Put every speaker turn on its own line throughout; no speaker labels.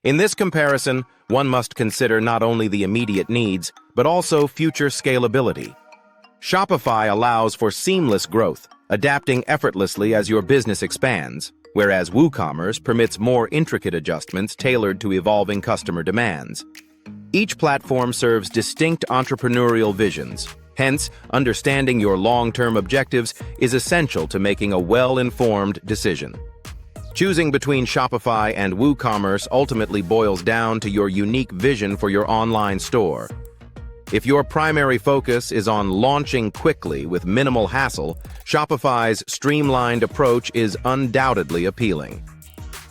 In this comparison, one must consider not only the immediate needs, but also future scalability. Shopify allows for seamless growth, adapting effortlessly as your business expands, whereas WooCommerce permits more intricate adjustments tailored to evolving customer demands. Each platform serves distinct entrepreneurial visions. Hence, understanding your long-term objectives is essential to making a well-informed decision. Choosing between Shopify and WooCommerce ultimately boils down to your unique vision for your online store. If your primary focus is on launching quickly with minimal hassle, Shopify's streamlined approach is undoubtedly appealing.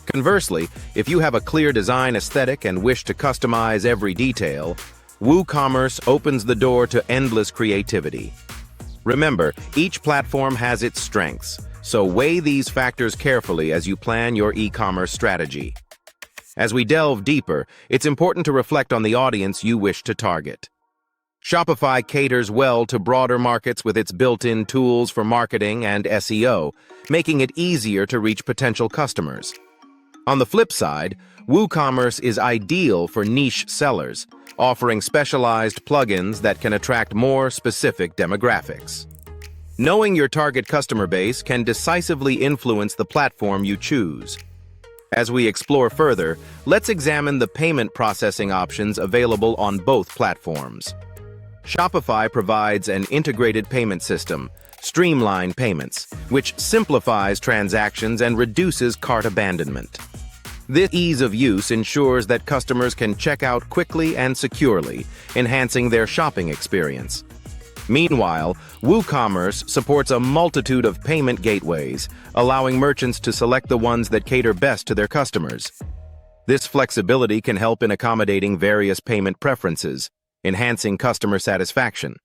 Conversely, if you have a clear design aesthetic and wish to customize every detail, WooCommerce opens the door to endless creativity. Remember, each platform has its strengths, so weigh these factors carefully as you plan your e-commerce strategy. As we delve deeper, it's important to reflect on the audience you wish to target. Shopify caters well to broader markets with its built-in tools for marketing and SEO, making it easier to reach potential customers. On the flip side, WooCommerce is ideal for niche sellers, offering specialized plugins that can attract more specific demographics. Knowing your target customer base can decisively influence the platform you choose. As we explore further, let's examine the payment processing options available on both platforms. Shopify provides an integrated payment system, streamlined payments, which simplifies transactions and reduces cart abandonment. This ease of use ensures that customers can check out quickly and securely, enhancing their shopping experience. Meanwhile, WooCommerce supports a multitude of payment gateways, allowing merchants to select the ones that cater best to their customers. This flexibility can help in accommodating various payment preferences, enhancing customer satisfaction.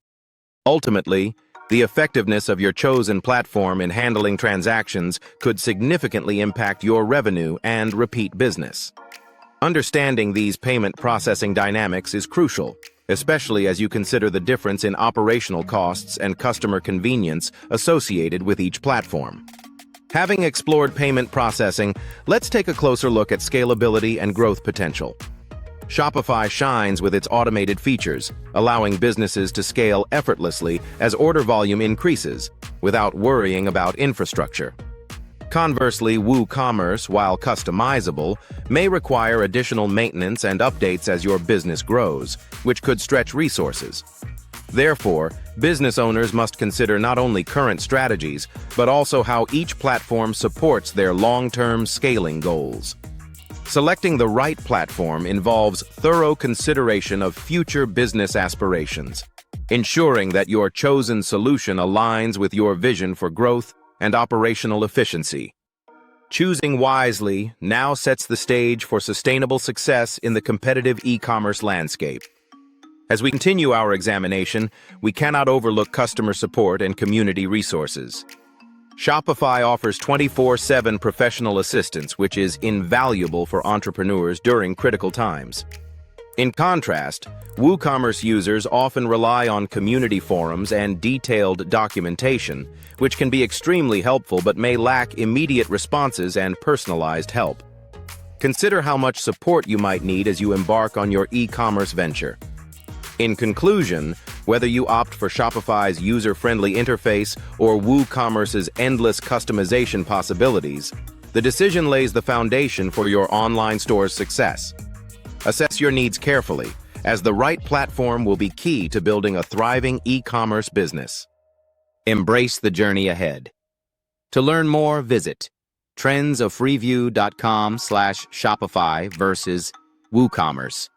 Ultimately, the effectiveness of your chosen platform in handling transactions could significantly impact your revenue and repeat business. Understanding these payment processing dynamics is crucial, especially as you consider the difference in operational costs and customer convenience associated with each platform. Having explored payment processing, let's take a closer look at scalability and growth potential. Shopify shines with its automated features, allowing businesses to scale effortlessly as order volume increases, without worrying about infrastructure. Conversely, WooCommerce, while customizable, may require additional maintenance and updates as your business grows, which could stretch resources. Therefore, business owners must consider not only current strategies, but also how each platform supports their long-term scaling goals. Selecting the right platform involves thorough consideration of future business aspirations, ensuring that your chosen solution aligns with your vision for growth and operational efficiency. Choosing wisely now sets the stage for sustainable success in the competitive e-commerce landscape. As we continue our examination, we cannot overlook customer support and community resources. Shopify offers 24/7 professional assistance, which is invaluable for entrepreneurs during critical times. In contrast, WooCommerce users often rely on community forums and detailed documentation, which can be extremely helpful but may lack immediate responses and personalized help. Consider how much support you might need as you embark on your e-commerce venture. In conclusion, whether you opt for Shopify's user-friendly interface or WooCommerce's endless customization possibilities, the decision lays the foundation for your online store's success. Assess your needs carefully, as the right platform will be key to building a thriving e-commerce business. Embrace the journey ahead. To learn more, visit trendsoffreeview.com/Shopify versus WooCommerce.